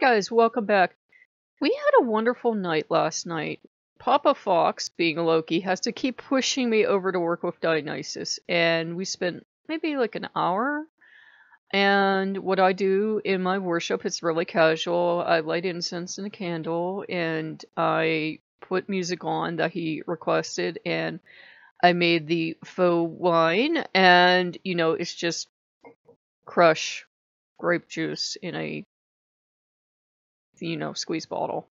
Guys, welcome back. We had a wonderful night last night. Papa Fox, being Loki, has to keep pushing me over to work with Dionysus, and we spent maybe like an hour. And what I do in my worship is really casual. I light incense and a candle, and I put music on that he requested, and I made the faux wine, and it's just crush grape juice in a squeeze bottle.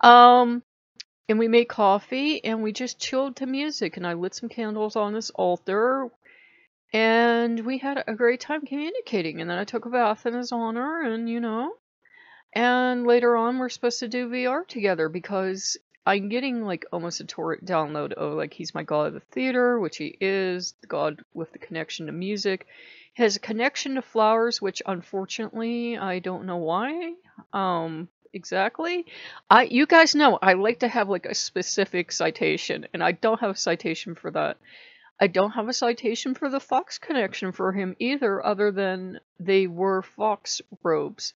Um, and we made coffee and we just chilled to music, and I lit some candles on this altar, and we had a great time communicating. And then I took a bath in his honor, and later on we're supposed to do VR together because I'm getting like almost a torrent download of like he's my god of the theater, which he is, the god with the connection to music. He has a connection to flowers, which unfortunately I don't know why. Exactly. You guys know I like to have like a specific citation, and I don't have a citation for that. I don't have a citation for the fox connection for him either, other than they were fox robes.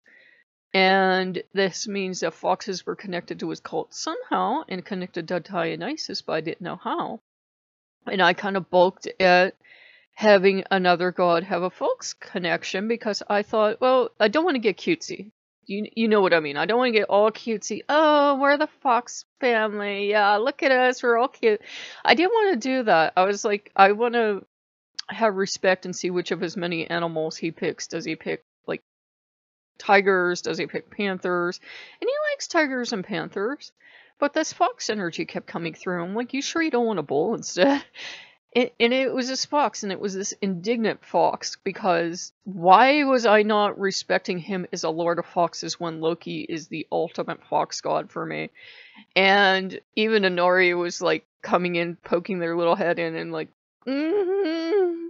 And this means that foxes were connected to his cult somehow and connected to Dionysus, but I didn't know how. And I kind of balked at having another god have a fox connection because I thought, well, I don't want to get cutesy. You know what I mean. I don't want to get all cutesy. Oh, we're the fox family. Yeah, look at us. We're all cute. I didn't want to do that. I was like, I want to have respect and see which of his many animals he picks. Does he pick, like, tigers? Does he pick panthers? And he likes tigers and panthers. But this fox energy kept coming through. I'm like, you sure you don't want a bull instead? And it was this fox, and it was this indignant fox, because why was I not respecting him as a Lord of Foxes when Loki is the ultimate fox god for me? And even Inori was like coming in, poking their little head in, and like, mm-hmm.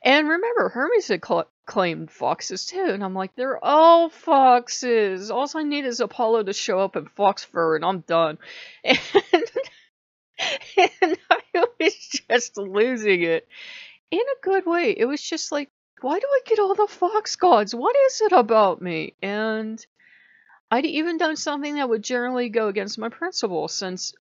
And remember, Hermes had claimed foxes too, and I'm like, they're all foxes. All I need is Apollo to show up in fox fur, and I'm done. And and I was just losing it in a good way. It was just like, why do I get all the fox gods? What is it about me? And I'd even done something that would generally go against my principles, since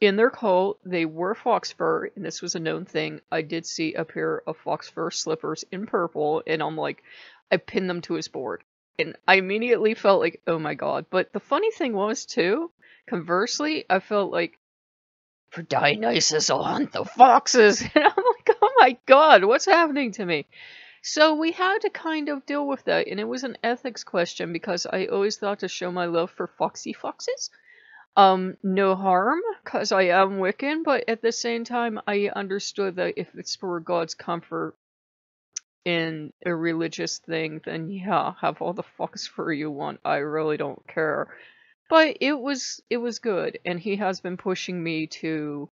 in their cult they wore fox fur, and this was a known thing. I did see a pair of fox fur slippers in purple, and I'm like, I pinned them to his board. And I immediately felt like, oh my god. But the funny thing was, too, conversely, I felt like, for Dionysus, I'll hunt the foxes. And I'm like, oh my god, what's happening to me? So we had to kind of deal with that, and it was an ethics question because I always thought to show my love for foxy foxes. No harm, because I am Wiccan, but at the same time, I understood that if it's for God's comfort in a religious thing, then yeah, have all the fox fur you want. I really don't care. But it was good, and he has been pushing me to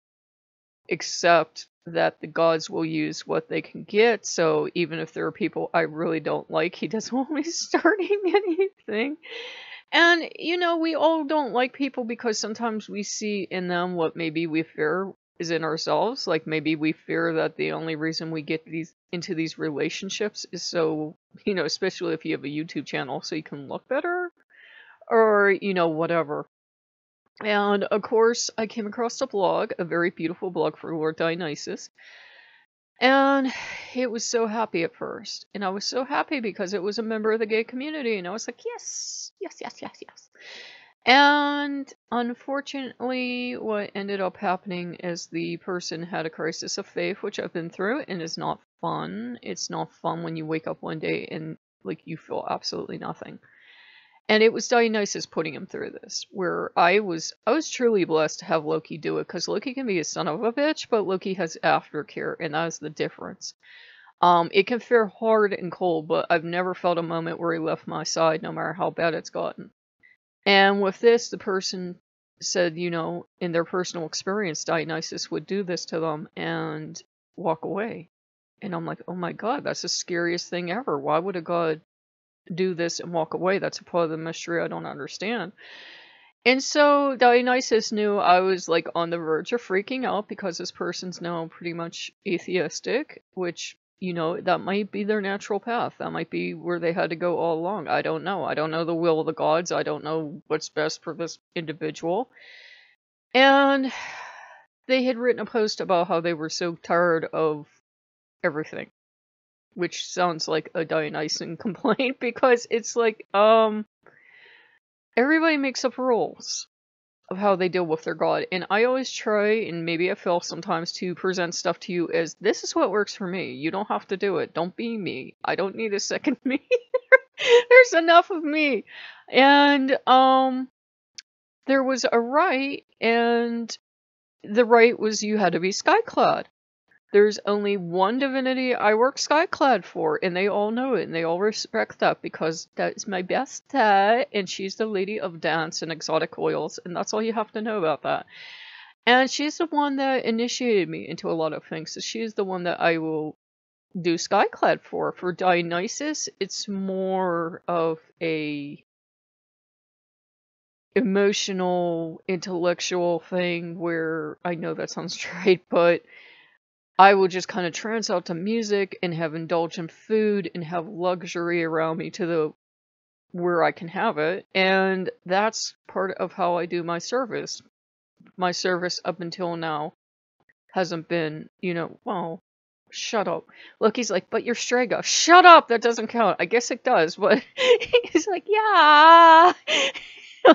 accept that the gods will use what they can get. So even if there are people I really don't like, he doesn't want me starting anything. And we all don't like people because sometimes we see in them what maybe we fear is in ourselves. Like maybe we fear that the only reason we get into these relationships is so, especially if you have a YouTube channel, so you can look better, or whatever. And of course, I came across a blog, a very beautiful blog for Lord Dionysus. And it was so happy at first. And I was so happy because it was a member of the gay community. And I was like, yes, yes, yes, yes, yes. And unfortunately, what ended up happening is the person had a crisis of faith, which I've been through, and is not fun. It's not fun when you wake up one day and like you feel absolutely nothing. And it was Dionysus putting him through this, where I was truly blessed to have Loki do it, because Loki can be a son of a bitch, but Loki has aftercare, and that is the difference. It can feel hard and cold, but I've never felt a moment where he left my side, no matter how bad it's gotten. And with this, the person said, in their personal experience, Dionysus would do this to them and walk away. And I'm like, oh my god, that's the scariest thing ever. Why would a god do this and walk away? That's a part of the mystery I don't understand. And so Dionysus knew I was like on the verge of freaking out because this person's now pretty much atheistic, which you know, that might be their natural path. That might be where they had to go all along. I don't know. I don't know the will of the gods. I don't know what's best for this individual. And they had written a post about how they were so tired of everything, which sounds like a Dionysian complaint, because it's like, everybody makes up rules of how they deal with their god, and I always try, and maybe I fail sometimes, to present stuff to you as, this is what works for me. You don't have to do it. Don't be me. I don't need a second me. There's enough of me. And there was a rite, and the rite was you had to be skyclad. There's only one divinity I work skyclad for, and they all know it, and they all respect that, because that's my besta, and she's the lady of dance and exotic oils, and that's all you have to know about that. And she's the one that initiated me into a lot of things, so she's the one that I will do skyclad for. For Dionysus, it's more of a emotional, intellectual thing, where I know that sounds trite, but I will just kind of trance out to music and have indulgent food and have luxury around me to the where I can have it. And that's part of how I do my service. My service up until now hasn't been, you know, well, shut up. Loki's like, but you're Strega. Shut up! That doesn't count. I guess it does, but he's like, yeah!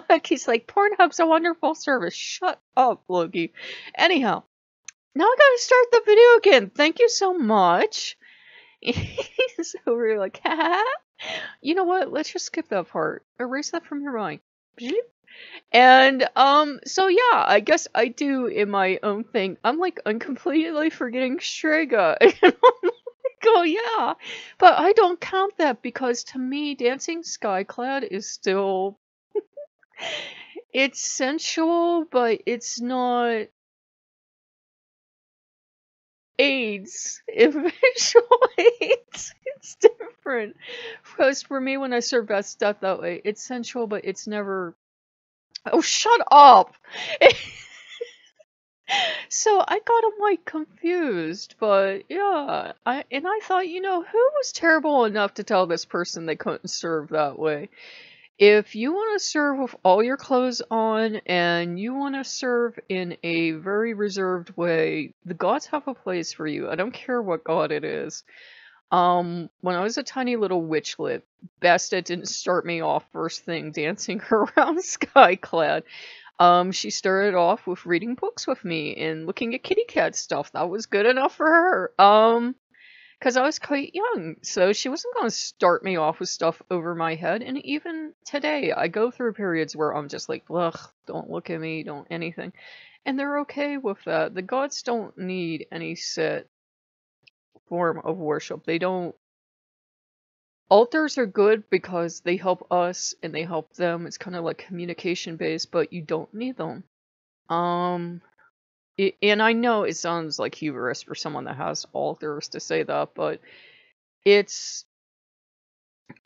Loki's like, Pornhub's a wonderful service. Shut up, Loki. Anyhow. Now I gotta start the video again. Thank you so much. So we're like, ha. You know what? Let's just skip that part. Erase that from your mind. And so yeah, I guess I do in my own thing. I'm completely forgetting Strega. And I'm like, oh yeah. But I don't count that, because to me, dancing skyclad is still it's sensual, but it's not AIDS, eventual AIDS. It's different. Because for me, when I serve that stuff that way, it's sensual, but it's never. Oh, shut up! So I got him like confused, but yeah, I thought, you know, who was terrible enough to tell this person they couldn't serve that way? If you want to serve with all your clothes on, and you want to serve in a very reserved way, the gods have a place for you. I don't care what god it is. When I was a tiny little witchlet, Besta didn't start me off first thing dancing around skyclad. She started off with reading books with me and looking at kitty cat stuff. That was good enough for her. Because I was quite young, so she wasn't going to start me off with stuff over my head. And even today, I go through periods where I'm just like, ugh, don't look at me, don't anything. And they're okay with that. The gods don't need any set form of worship. They don't. Altars are good because they help us and they help them. It's kind of like communication based, but you don't need them. And I know it sounds like hubris for someone that has altars to say that, but it's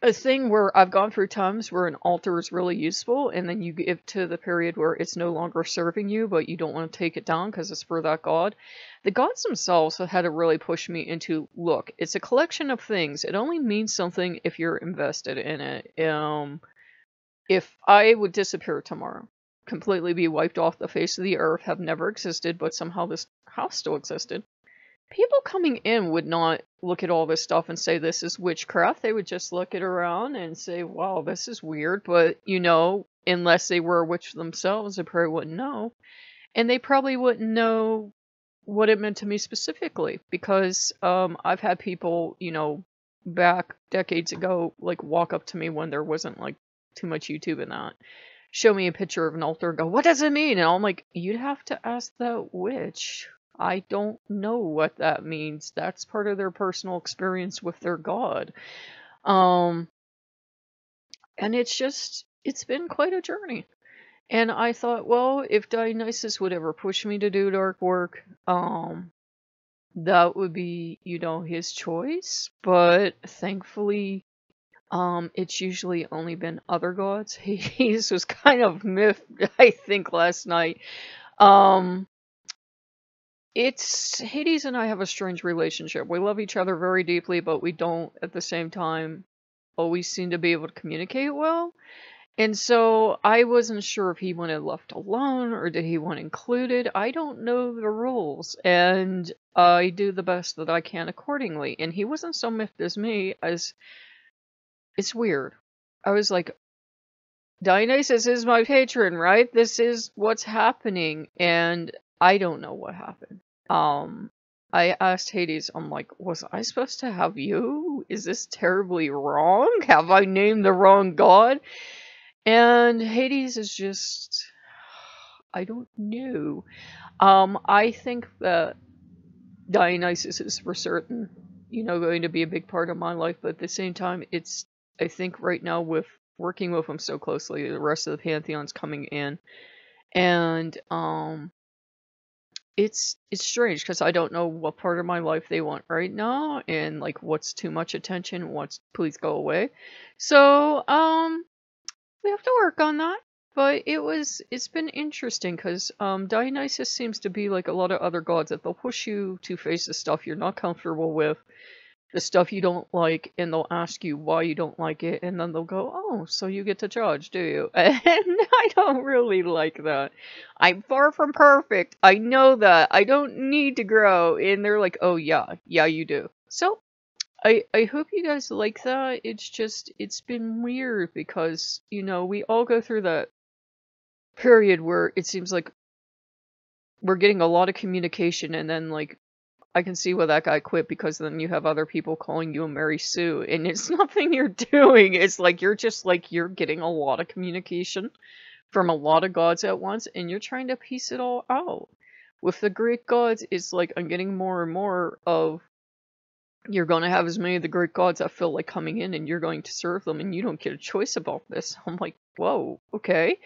a thing where I've gone through times where an altar is really useful, and then you get to the period where it's no longer serving you, but you don't want to take it down because it's for that god. The gods themselves have had to really push me into, look, it's a collection of things. It only means something if you're invested in it. If I would disappear tomorrow, completely be wiped off the face of the earth, have never existed, but somehow this house still existed, people coming in would not look at all this stuff and say this is witchcraft. They would just look it around and say, wow, this is weird. But, you know, unless they were a witch themselves, they probably wouldn't know. And they probably wouldn't know what it meant to me specifically, because I've had people, you know, back decades ago, like, walk up to me when there wasn't, like, too much YouTube in that, show me a picture of an altar and go, what does it mean? And I'm like, you'd have to ask that witch. I don't know what that means. That's part of their personal experience with their god. And it's been quite a journey. And I thought, well, if Dionysus would ever push me to do dark work, that would be, you know, his choice. But thankfully, it's usually only been other gods. Hades was kind of miffed, I think, last night. It's Hades and I have a strange relationship. We love each other very deeply, but we don't at the same time always seem to be able to communicate well. And so I wasn't sure if he wanted left alone or did he want included. I don't know the rules, and I do the best that I can accordingly. And he wasn't so miffed as me, as it's weird. I was like, Dionysus is my patron, right? This is what's happening, and I don't know what happened. I asked Hades, I'm like, was I supposed to have you? Is this terribly wrong? Have I named the wrong god? And Hades is just, I don't know. I think that Dionysus is for certain, going to be a big part of my life, but at the same time, I think right now with working with him so closely, the rest of the Pantheon's coming in, and, it's strange, because I don't know what part of my life they want right now, and, like, what's too much attention, what's please go away. So, we have to work on that. But it's been interesting, because Dionysus seems to be like a lot of other gods, that they'll push you to face the stuff you're not comfortable with, the stuff you don't like, and they'll ask you why you don't like it, and then they'll go, oh, so you get to judge, do you? And I don't really like that. I'm far from perfect. I know that. I don't need to grow. And they're like, oh, yeah, you do. So I hope you guys like that. It's been weird because, we all go through that period where it seems like we're getting a lot of communication, and then, like, I can see why that guy quit, because then you have other people calling you a Mary Sue, and it's nothing you're doing. It's like you're getting a lot of communication from a lot of gods at once, and you're trying to piece it all out. With the Greek gods, it's like I'm getting more and more of, you're going to have as many of the Greek gods that feel like coming in, and you're going to serve them, and you don't get a choice about this. I'm like, whoa, okay.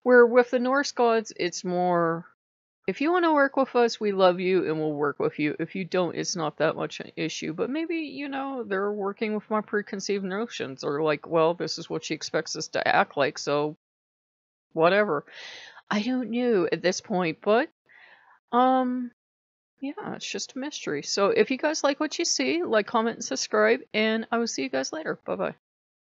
Where with the Norse gods, it's more, if you want to work with us, we love you and we'll work with you. If you don't, it's not that much an issue. But maybe, they're working with my preconceived notions, or like, well, this is what she expects us to act like, so whatever. I don't know at this point, but yeah, it's just a mystery. So if you guys like what you see, like, comment, and subscribe, and I will see you guys later. Bye-bye.